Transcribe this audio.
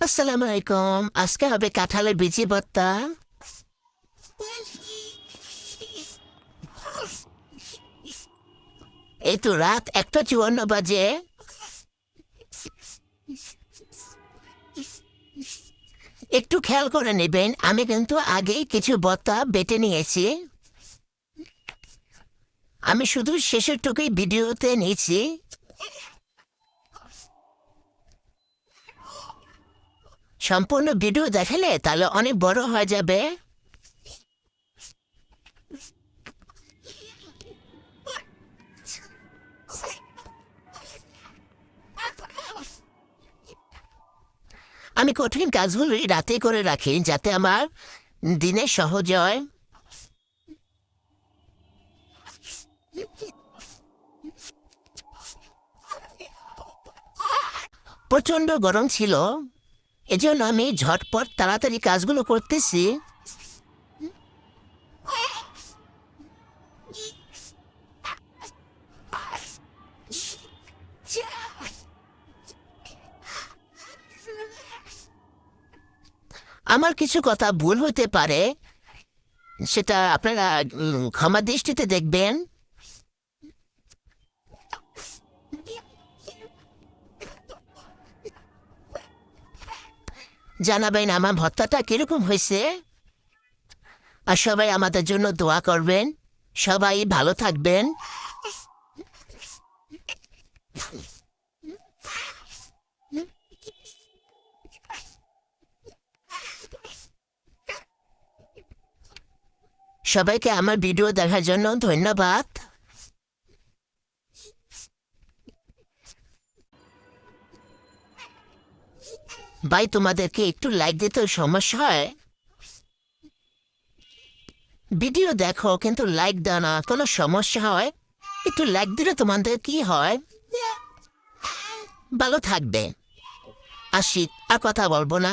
আসসালামু আলাইকুম। আজকে হবে কাঁঠালের বিচি ভর্তা। এই তো রাত 1:54 বাজে। একটু খেয়াল করে নেবেন, আমি কিন্তু আগেই কিছু ভর্তা বেটে নিয়েছি। আমি শুধু শেষের টুকুই ভিডিওতে নিয়েছি। সম্পূর্ণ ভিডিও দেখালে তাহলে অনেক বড় হয়ে যাবে। আমি কঠিন কাজগুলো রাতে করে রাখি যাতে আমার দিনে সহজ হয়। প্রচণ্ড গরম ছিল, এজন্য আমি ঝটপট তাড়াতাড়ি কাজগুলো করতেছি। আমার কিছু কথা ভুল হতে পারে, সেটা আপনারা ক্ষমা দৃষ্টিতে দেখবেন। জানাবেন আমার ভর্তাটা কিরকম হয়েছে, আর সবাই আমাদের জন্য দোয়া করবেন। সবাই ভালো থাকবেন। সবাইকে আমার ভিডিও দেখার জন্য ধন্যবাদ। ভাই, তোমাদেরকে একটু লাইক দিতে সমস্যা হয়? ভিডিও দেখো কিন্তু লাইক দাও না, কোনো সমস্যা হয়? একটু লাইক দিলে তোমাদের কি হয়? ভালো থাকবে। আসি, আর কথা বলবো না।